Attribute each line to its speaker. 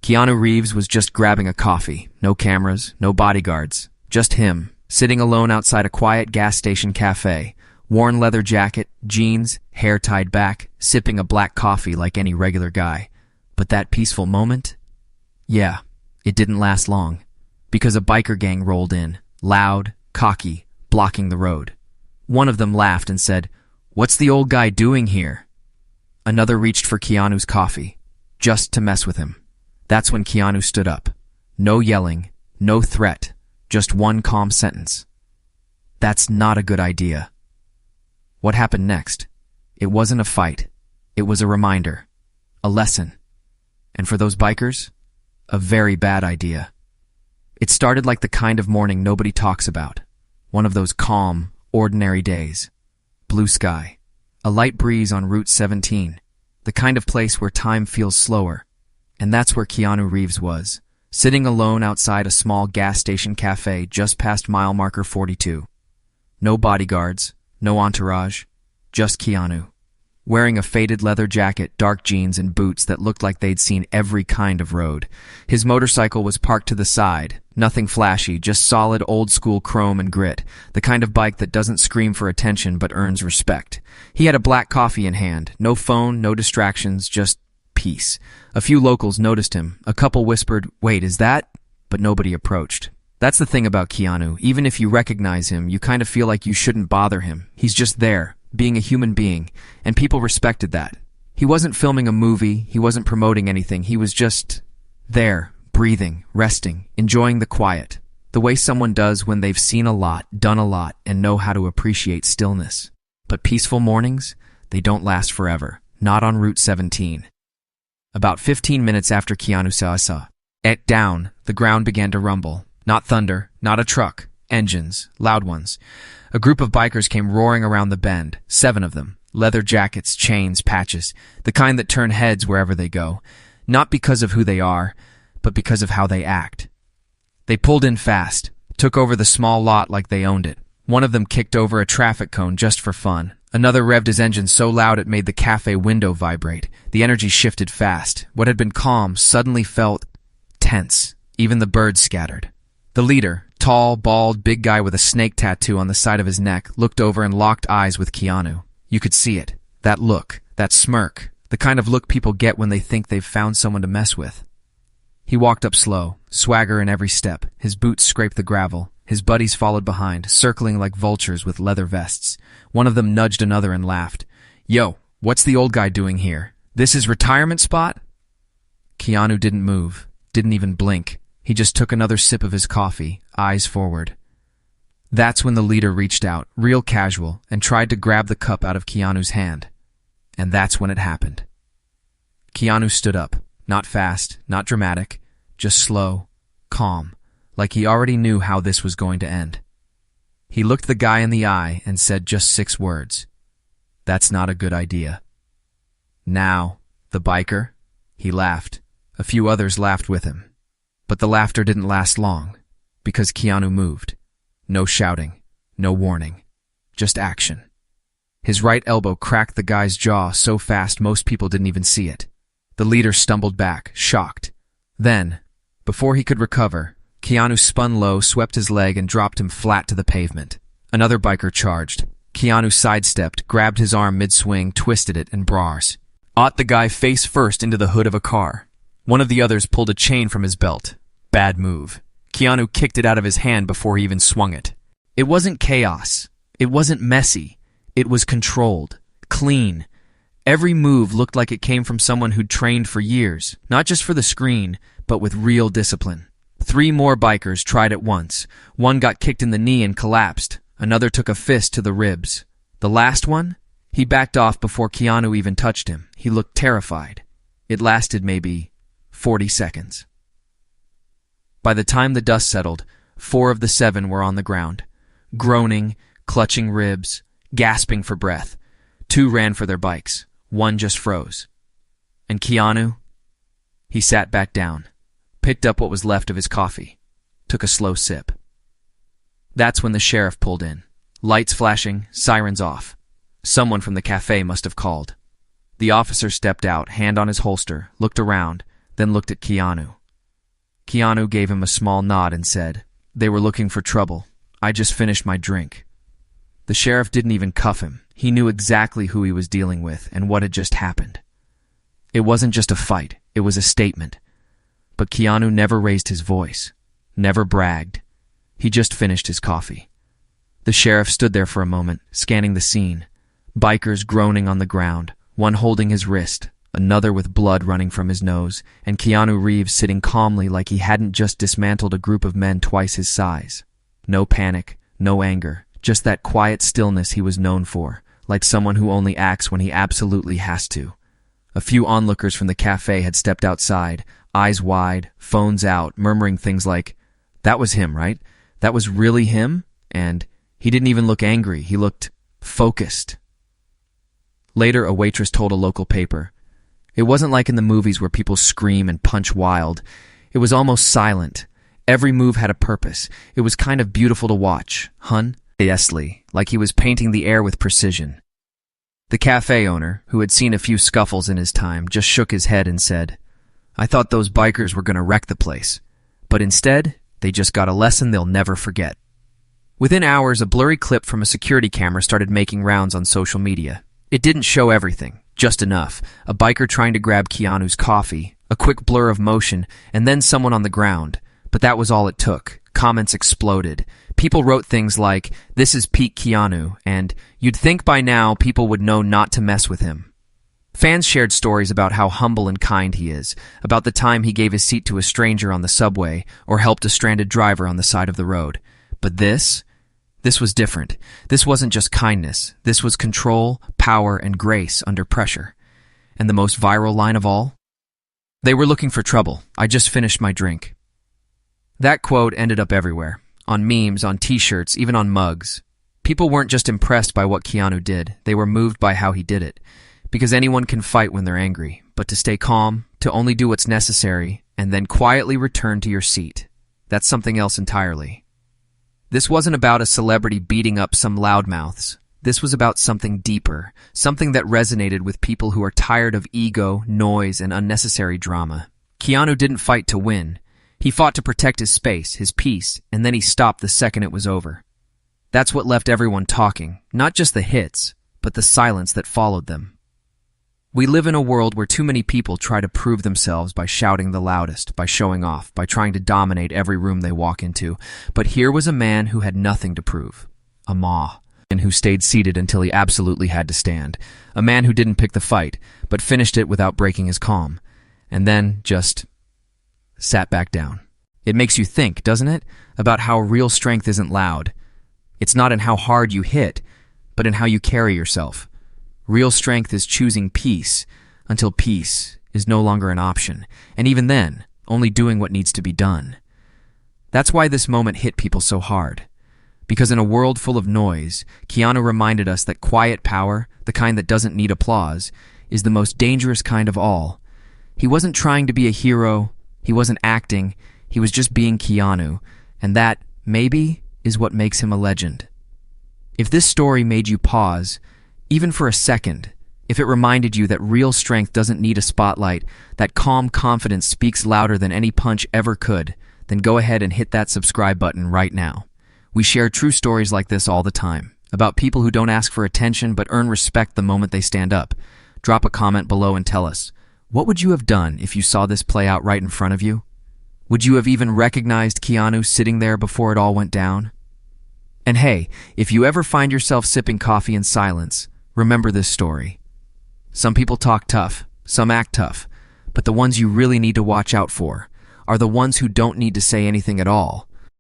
Speaker 1: Keanu Reeves was just grabbing a coffee. No cameras, no bodyguards. Just him, sitting alone outside a quiet gas station cafe. Worn leather jacket, jeans, hair tied back, sipping a black coffee like any regular guy. But that peaceful moment? Yeah, it didn't last long. Because a biker gang rolled in, loud, cocky, blocking the road. One of them laughed and said, "What's the old guy doing here?" Another reached for Keanu's coffee, just to mess with him. That's when Keanu stood up. No yelling, no threat, just one calm sentence. "That's not a good idea." What happened next? It wasn't a fight. It was a reminder. A lesson. And for those bikers, a very bad idea. It started like the kind of morning nobody talks about. One of those calm, ordinary days. Blue sky. A light breeze on Route 17. The kind of place where time feels slower. And that's where Keanu Reeves was, sitting alone outside a small gas station cafe just past mile marker 42. No bodyguards, no entourage, just Keanu. Wearing a faded leather jacket, dark jeans, and boots that looked like they'd seen every kind of road. His motorcycle was parked to the side, nothing flashy, just solid old-school chrome and grit, the kind of bike that doesn't scream for attention but earns respect. He had a black coffee in hand, no phone, no distractions, just peace. A few locals noticed him. A couple whispered, "Wait, is that?" But nobody approached. That's the thing about Keanu. Even if you recognize him, you kind of feel like you shouldn't bother him. He's just there, being a human being, and people respected that. He wasn't filming a movie, he wasn't promoting anything, he was just there, breathing, resting, enjoying the quiet, the way someone does when they've seen a lot, done a lot, and know how to appreciate stillness. But peaceful mornings, they don't last forever, not on Route 17. About 15 minutes after Keanu saw it down, the ground began to rumble. Not thunder, not a truck, engines, loud ones. A group of bikers came roaring around the bend, 7 of them, leather jackets, chains, patches, the kind that turn heads wherever they go, not because of who they are, but because of how they act. They pulled in fast, took over the small lot like they owned it. One of them kicked over a traffic cone just for fun. Another revved his engine so loud it made the cafe window vibrate. The energy shifted fast. What had been calm suddenly felt tense. Even the birds scattered. The leader, tall, bald, big guy with a snake tattoo on the side of his neck, looked over and locked eyes with Keanu. You could see it. That look, that smirk, the kind of look people get when they think they've found someone to mess with. He walked up slow, swagger in every step. His boots scraped the gravel. His buddies followed behind, circling like vultures with leather vests. One of them nudged another and laughed. "Yo, what's the old guy doing here? This his retirement spot?" Keanu didn't move, didn't even blink. He just took another sip of his coffee, eyes forward. That's when the leader reached out, real casual, and tried to grab the cup out of Keanu's hand. And that's when it happened. Keanu stood up, not fast, not dramatic, just slow, calm, like he already knew how this was going to end. He looked the guy in the eye and said just 6 words. "That's not a good idea." "Now, the biker?" He laughed. A few others laughed with him. But the laughter didn't last long, because Keanu moved. No shouting, no warning, just action. His right elbow cracked the guy's jaw so fast most people didn't even see it. The leader stumbled back, shocked. Then, before he could recover, Keanu spun low, swept his leg, and dropped him flat to the pavement. Another biker charged. Keanu sidestepped, grabbed his arm mid-swing, twisted it, and brawls. Ought the guy face first into the hood of a car. One of the others pulled a chain from his belt. Bad move. Keanu kicked it out of his hand before he even swung it. It wasn't chaos. It wasn't messy. It was controlled. Clean. Every move looked like it came from someone who'd trained for years, not just for the screen, but with real discipline. 3 more bikers tried at once. One got kicked in the knee and collapsed. Another took a fist to the ribs. The last one? He backed off before Keanu even touched him. He looked terrified. It lasted maybe 40 seconds. By the time the dust settled, 4 of the 7 were on the ground, groaning, clutching ribs, gasping for breath. 2 ran for their bikes. 1 just froze. And Keanu? He sat back down, picked up what was left of his coffee, took a slow sip. That's when the sheriff pulled in. Lights flashing, sirens off. Someone from the cafe must have called. The officer stepped out, hand on his holster, looked around, then looked at Keanu. Keanu gave him a small nod and said, "They were looking for trouble. I just finished my drink." The sheriff didn't even cuff him. He knew exactly who he was dealing with and what had just happened. It wasn't just a fight, it was a statement. But Keanu never raised his voice, never bragged. He just finished his coffee. The sheriff stood there for a moment, scanning the scene. Bikers groaning on the ground, one holding his wrist, another with blood running from his nose, and Keanu Reeves sitting calmly like he hadn't just dismantled a group of men twice his size. No panic, no anger, just that quiet stillness he was known for, like someone who only acts when he absolutely has to. A few onlookers from the cafe had stepped outside, eyes wide, phones out, murmuring things like, "That was him, right? That was really him?" And, "He didn't even look angry, he looked focused." Later, a waitress told a local paper, "It wasn't like in the movies where people scream and punch wild. It was almost silent. Every move had a purpose. It was kind of beautiful to watch, hun." Yesly, like he was painting the air with precision. The cafe owner, who had seen a few scuffles in his time, just shook his head and said, "I thought those bikers were going to wreck the place. But instead, they just got a lesson they'll never forget." Within hours, a blurry clip from a security camera started making rounds on social media. It didn't show everything, just enough. A biker trying to grab Keanu's coffee, a quick blur of motion, and then someone on the ground. But that was all it took. Comments exploded. People wrote things like, "This is peak Keanu," and "You'd think by now people would know not to mess with him." Fans shared stories about how humble and kind he is, about the time he gave his seat to a stranger on the subway or helped a stranded driver on the side of the road. But this was different. This wasn't just kindness. This was control, power, and grace under pressure. And the most viral line of all? "They were looking for trouble. I just finished my drink." That quote ended up everywhere. On memes, on t-shirts, even on mugs. People weren't just impressed by what Keanu did, they were moved by how he did it. Because anyone can fight when they're angry, but to stay calm, to only do what's necessary, and then quietly return to your seat, that's something else entirely. This wasn't about a celebrity beating up some loudmouths. This was about something deeper, something that resonated with people who are tired of ego, noise, and unnecessary drama. Keanu didn't fight to win. He fought to protect his space, his peace, and then he stopped the second it was over. That's what left everyone talking, not just the hits, but the silence that followed them. We live in a world where too many people try to prove themselves by shouting the loudest, by showing off, by trying to dominate every room they walk into. But here was a man who had nothing to prove. A man who stayed seated until he absolutely had to stand. A man who didn't pick the fight, but finished it without breaking his calm. And then just sat back down. It makes you think, doesn't it, about how real strength isn't loud. It's not in how hard you hit, but in how you carry yourself. Real strength is choosing peace until peace is no longer an option, and even then, only doing what needs to be done. That's why this moment hit people so hard. Because in a world full of noise, Keanu reminded us that quiet power, the kind that doesn't need applause, is the most dangerous kind of all. He wasn't trying to be a hero, he wasn't acting, he was just being Keanu, and that, maybe, is what makes him a legend. If this story made you pause, even for a second, if it reminded you that real strength doesn't need a spotlight, that calm confidence speaks louder than any punch ever could, then go ahead and hit that subscribe button right now. We share true stories like this all the time, about people who don't ask for attention but earn respect the moment they stand up. Drop a comment below and tell us, what would you have done if you saw this play out right in front of you? Would you have even recognized Keanu sitting there before it all went down? And hey, if you ever find yourself sipping coffee in silence, remember this story. Some people talk tough, some act tough, but the ones you really need to watch out for are the ones who don't need to say anything at all,